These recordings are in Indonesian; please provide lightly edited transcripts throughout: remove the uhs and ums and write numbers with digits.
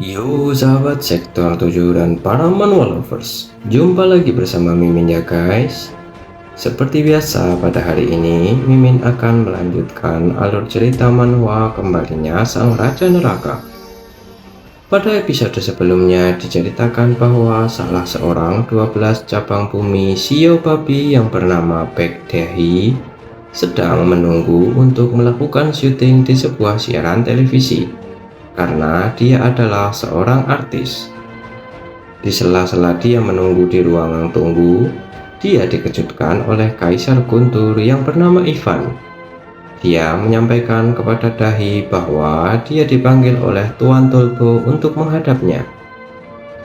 Yo sahabat sektor 7 dan para manual lovers, jumpa lagi bersama Mimin ya guys. Seperti biasa pada hari ini Mimin akan melanjutkan alur cerita manhwa kembalinya sang Raja Neraka. Pada episode sebelumnya diceritakan bahwa salah seorang 12 cabang bumi Xiao Babi yang bernama Baek Dae sedang menunggu untuk melakukan syuting di sebuah siaran televisi karena dia adalah seorang artis. Di sela-sela dia menunggu di ruangan tunggu, dia dikejutkan oleh Kaisar Guntur yang bernama Ivan. Dia menyampaikan kepada Dahi bahwa dia dipanggil oleh Tuan Tolbo untuk menghadapnya.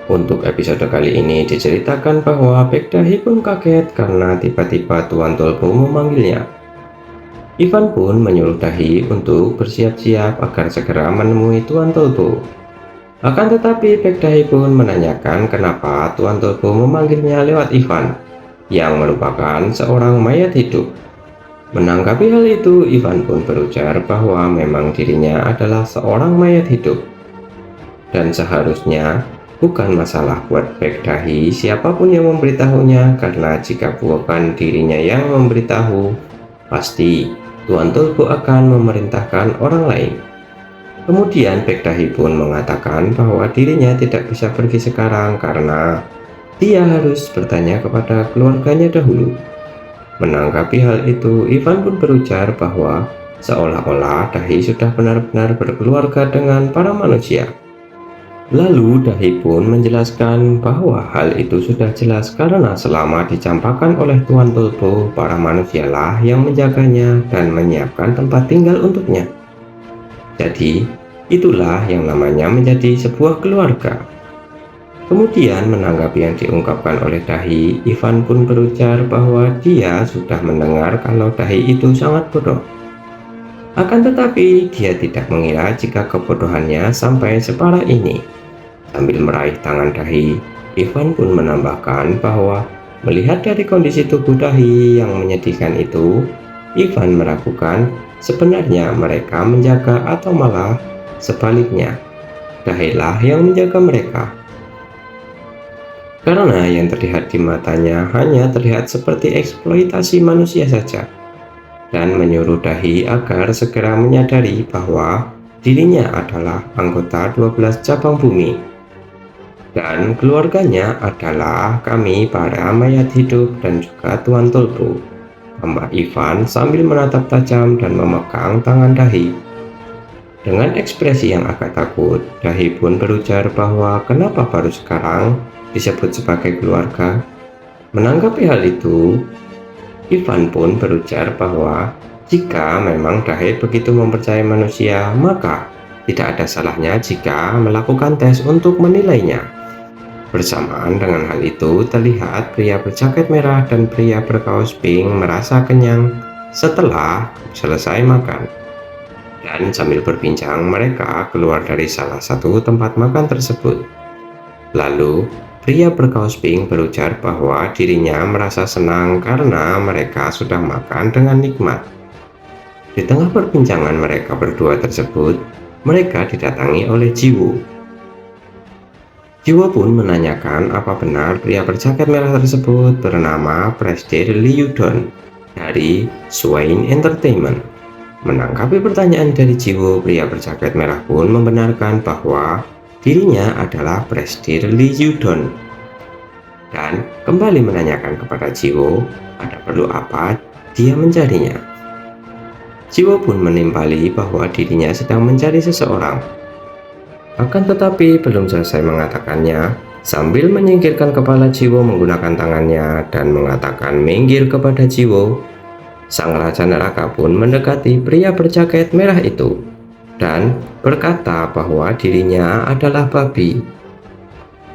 Untuk episode kali ini diceritakan bahwa Baek Dahi pun kaget karena tiba-tiba Tuan Tolbo memanggilnya. Ivan pun menyuruh Dahi untuk bersiap-siap agar segera menemui Tuan Tolbo. Akan tetapi Baek Dahi pun menanyakan kenapa Tuan Tolbo memanggilnya lewat Ivan, yang merupakan seorang mayat hidup. Menanggapi hal itu, Ivan pun berujar bahwa memang dirinya adalah seorang mayat hidup. Dan seharusnya bukan masalah buat Baek Dahi siapapun yang memberitahunya, karena jika bukan dirinya yang memberitahu, pasti Tuan Tolbo akan memerintahkan orang lain. Kemudian Baek Dahi pun mengatakan bahwa dirinya tidak bisa pergi sekarang karena dia harus bertanya kepada keluarganya dahulu. Menanggapi hal itu, Ivan pun berujar bahwa seolah-olah Dahi sudah benar-benar berkeluarga dengan para manusia. Lalu Dahi pun menjelaskan bahwa hal itu sudah jelas karena selama dicampakkan oleh Tuan Tolbo, para manusialah yang menjaganya dan menyiapkan tempat tinggal untuknya. Jadi, itulah yang namanya menjadi sebuah keluarga. Kemudian menanggapi yang diungkapkan oleh Dahi, Ivan pun berujar bahwa dia sudah mendengar kalau Dahi itu sangat bodoh. Akan tetapi, dia tidak mengira jika kebodohannya sampai separah ini. Sambil meraih tangan Dahi, Ivan pun menambahkan bahwa melihat dari kondisi tubuh Dahi yang menyedihkan itu, Ivan meragukan sebenarnya mereka menjaga atau malah sebaliknya, Dahilah yang menjaga mereka. Karena yang terlihat di matanya hanya terlihat seperti eksploitasi manusia saja, dan menyuruh Dahi agar segera menyadari bahwa dirinya adalah anggota 12 cabang bumi. Dan keluarganya adalah kami para mayat hidup dan juga Tuan Tolbo, tambah Ivan sambil menatap tajam dan memegang tangan Dahi. Dengan ekspresi yang agak takut, Dahi pun berujar bahwa kenapa baru sekarang disebut sebagai keluarga. Menanggapi hal itu, Ivan pun berujar bahwa jika memang Dahi begitu mempercayai manusia, maka tidak ada salahnya jika melakukan tes untuk menilainya. Bersamaan dengan hal itu, terlihat pria berjaket merah dan pria berkaos pink merasa kenyang setelah selesai makan. Dan sambil berbincang, mereka keluar dari salah satu tempat makan tersebut. Lalu, pria berkaos pink berujar bahwa dirinya merasa senang karena mereka sudah makan dengan nikmat. Di tengah perbincangan mereka berdua tersebut, mereka didatangi oleh Jiwo. Jiwo pun menanyakan apa benar pria berjaket merah tersebut bernama Prestige Liudon dari Swain Entertainment. Menanggapi pertanyaan dari Jiwo, pria berjaket merah pun membenarkan bahwa dirinya adalah Prestige Liudon dan kembali menanyakan kepada Jiwo ada perlu apa dia mencarinya. Jiwo pun menimpali bahwa dirinya sedang mencari seseorang. Akan tetapi belum selesai mengatakannya, sambil menyingkirkan kepala Jiwo menggunakan tangannya dan mengatakan minggir kepada Jiwo, sang Raja Neraka pun mendekati pria berjaket merah itu dan berkata bahwa dirinya adalah babi.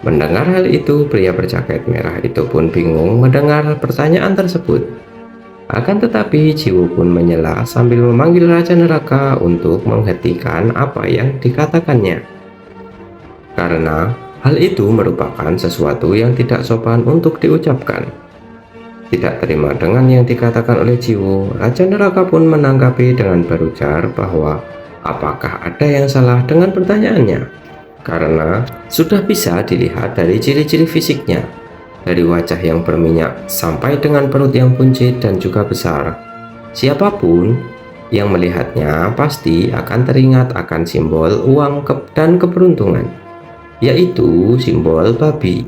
Mendengar hal itu, pria berjaket merah itu pun bingung mendengar pertanyaan tersebut. Akan tetapi Jiwo pun menyela sambil memanggil Raja Neraka untuk menghentikan apa yang dikatakannya. Karena hal itu merupakan sesuatu yang tidak sopan untuk diucapkan. Tidak terima dengan yang dikatakan oleh Jiwo, Raja Neraka pun menanggapi dengan berujar bahwa apakah ada yang salah dengan pertanyaannya. karena sudah bisa dilihat dari ciri-ciri fisiknya, dari wajah yang berminyak sampai dengan perut yang buncit dan juga besar. Siapapun yang melihatnya pasti akan teringat akan simbol uang dan keberuntungan, yaitu simbol babi.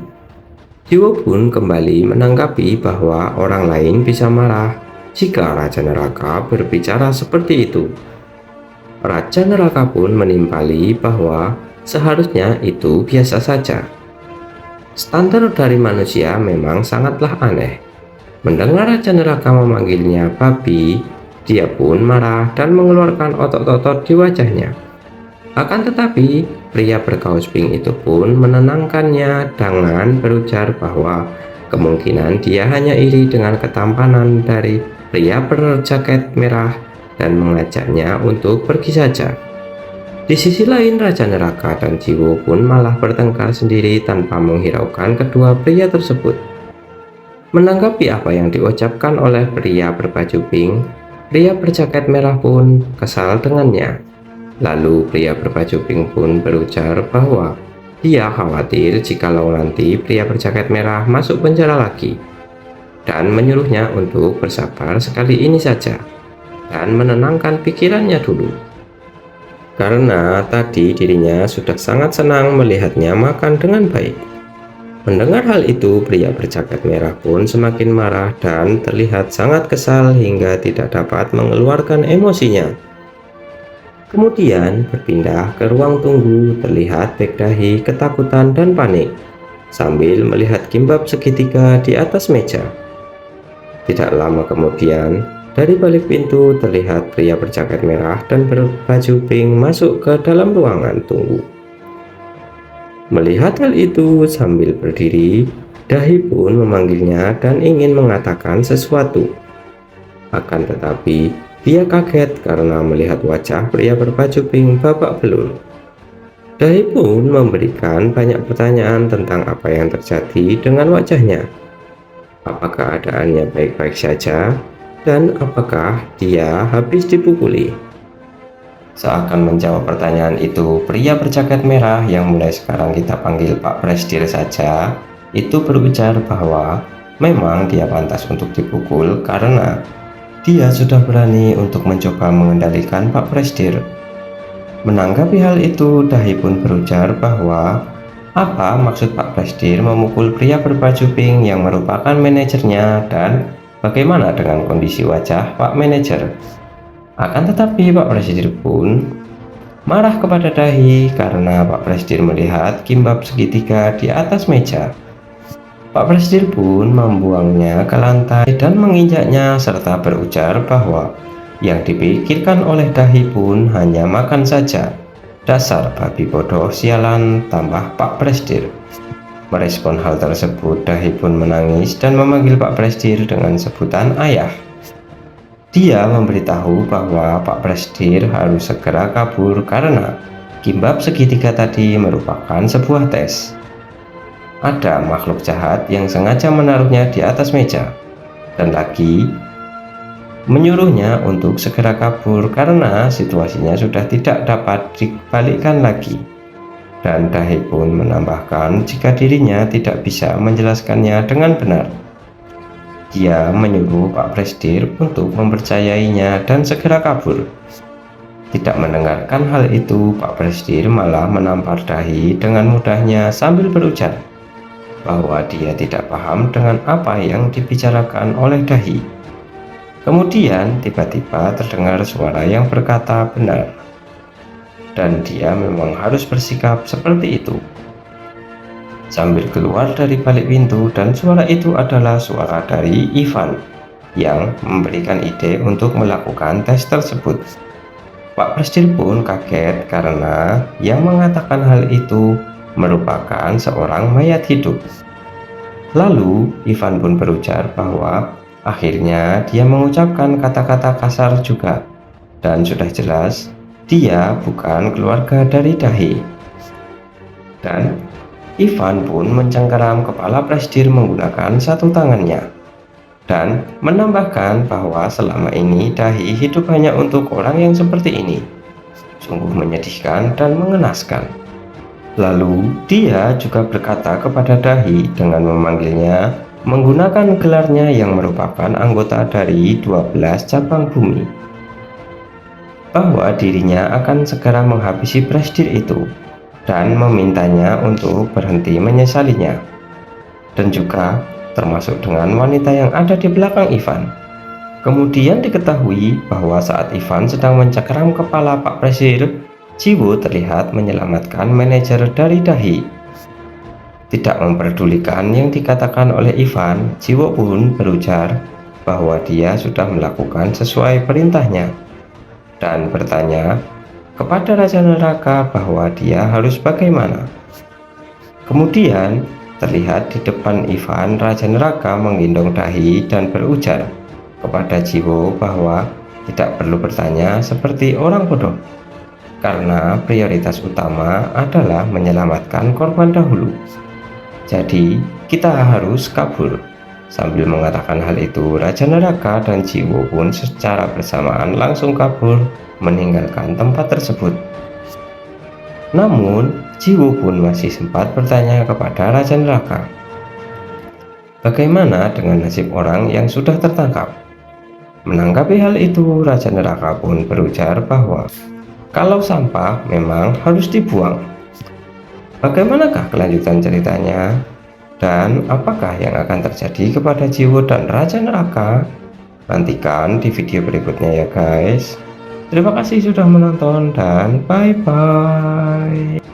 Jiwo pun kembali menanggapi bahwa orang lain bisa marah jika Raja Neraka berbicara seperti itu. Raja Neraka pun menimpali bahwa seharusnya itu biasa saja. Standar dari manusia memang sangatlah aneh. Mendengar Raja Neraka memanggilnya babi, dia pun marah dan mengeluarkan otot-otot di wajahnya. Akan tetapi, pria berkaus pink itu pun menenangkannya dengan berujar bahwa kemungkinan dia hanya iri dengan ketampanan dari pria berjaket merah dan mengajaknya untuk pergi saja. Di sisi lain, Raja Neraka dan Jiwo pun malah bertengkar sendiri tanpa menghiraukan kedua pria tersebut. Menanggapi apa yang diucapkan oleh pria berbaju pink, pria berjaket merah pun kesal dengannya. Lalu pria berbaju pink pun berujar bahwa dia khawatir jikalau nanti pria berjaket merah masuk penjara lagi, dan menyuruhnya untuk bersabar sekali ini saja dan menenangkan pikirannya dulu. Karena tadi dirinya sudah sangat senang melihatnya makan dengan baik. Mendengar hal itu, pria berjaket merah pun semakin marah dan terlihat sangat kesal hingga tidak dapat mengeluarkan emosinya. Kemudian berpindah ke ruang tunggu, terlihat Baghdadi ketakutan dan panik sambil melihat kimbab segitiga di atas meja. Tidak lama kemudian, dari balik pintu terlihat pria berjaket merah dan berbaju pink masuk ke dalam ruangan tunggu. Melihat hal itu sambil berdiri, Dahi pun memanggilnya dan ingin mengatakan sesuatu. Akan tetapi, dia kaget karena melihat wajah pria berbaju pink babak belur. Dahi pun memberikan banyak pertanyaan tentang apa yang terjadi dengan wajahnya. Apakah keadaannya baik-baik saja? Dan apakah dia habis dipukuli? Seakan menjawab pertanyaan itu, pria berjaket merah yang mulai sekarang kita panggil Pak Presdir saja, itu berujar bahwa memang dia pantas untuk dipukul karena dia sudah berani untuk mencoba mengendalikan Pak Presdir. Menanggapi hal itu, Dahi pun berujar bahwa apa maksud Pak Presdir memukul pria berbaju pink yang merupakan manajernya dan bagaimana dengan kondisi wajah Pak Manajer. Akan tetapi Pak Presdir pun marah kepada Dahi karena Pak Presdir melihat kimbab segitiga di atas meja. Pak Presdir pun membuangnya ke lantai dan menginjaknya serta berujar bahwa yang dipikirkan oleh Dahi pun hanya makan saja. Dasar babi bodoh sialan, tambah Pak Presdir. Merespon hal tersebut, Dahi pun menangis dan memanggil Pak Presdir dengan sebutan ayah. Dia memberitahu bahwa Pak Presdir harus segera kabur karena kimbab segitiga tadi merupakan sebuah tes. Ada makhluk jahat yang sengaja menaruhnya di atas meja dan lagi menyuruhnya untuk segera kabur karena situasinya sudah tidak dapat dibalikkan lagi. Dan Dahi pun menambahkan jika dirinya tidak bisa menjelaskannya dengan benar. Dia menyuruh Pak Presdir untuk mempercayainya dan segera kabur. Tidak mendengarkan hal itu, Pak Presdir malah menampar Dahi dengan mudahnya sambil berujar bahwa dia tidak paham dengan apa yang dibicarakan oleh Dahi. Kemudian tiba-tiba terdengar suara yang berkata benar, dan dia memang harus bersikap seperti itu. Sambil keluar dari balik pintu, dan suara itu adalah suara dari Ivan yang memberikan ide untuk melakukan tes tersebut. Pak Presdir pun kaget karena yang mengatakan hal itu merupakan seorang mayat hidup. Lalu Ivan pun berujar bahwa akhirnya dia mengucapkan kata-kata kasar juga, dan sudah jelas dia bukan keluarga dari Dahi. Dan Ivan pun mencengkeram kepala Presdir menggunakan satu tangannya dan menambahkan bahwa selama ini Dahi hidup hanya untuk orang yang seperti ini. Sungguh menyedihkan dan mengenaskan. Lalu dia juga berkata kepada Dahi dengan memanggilnya menggunakan gelarnya yang merupakan anggota dari 12 cabang bumi, bahwa dirinya akan segera menghabisi presidir itu dan memintanya untuk berhenti menyesalinya, dan juga termasuk dengan wanita yang ada di belakang Ivan. Kemudian diketahui bahwa saat Ivan sedang mencengkeram kepala Pak Presiden, Jiwo terlihat menyelamatkan manajer dari Dahi. Tidak memperdulikan yang dikatakan oleh Ivan, Jiwo pun berujar bahwa dia sudah melakukan sesuai perintahnya dan bertanya kepada Raja Neraka bahwa dia harus bagaimana. Kemudian terlihat di depan Ivan, Raja Neraka menggendong Dahi dan berujar kepada Jiwo bahwa tidak perlu bertanya seperti orang bodoh, karena prioritas utama adalah menyelamatkan korban dahulu. Jadi kita harus kabur. Sambil mengatakan hal itu, Raja Neraka dan Jiwo pun secara bersamaan langsung kabur meninggalkan tempat tersebut. Namun Jiwo pun masih sempat bertanya kepada Raja Neraka, bagaimana dengan nasib orang yang sudah tertangkap? Menanggapi hal itu, Raja Neraka pun berujar bahwa kalau sampah memang harus dibuang. Bagaimanakah kelanjutan ceritanya? Dan apakah yang akan terjadi kepada Jiwo dan Raja Neraka? Nantikan di video berikutnya ya guys. Terima kasih sudah menonton dan bye-bye.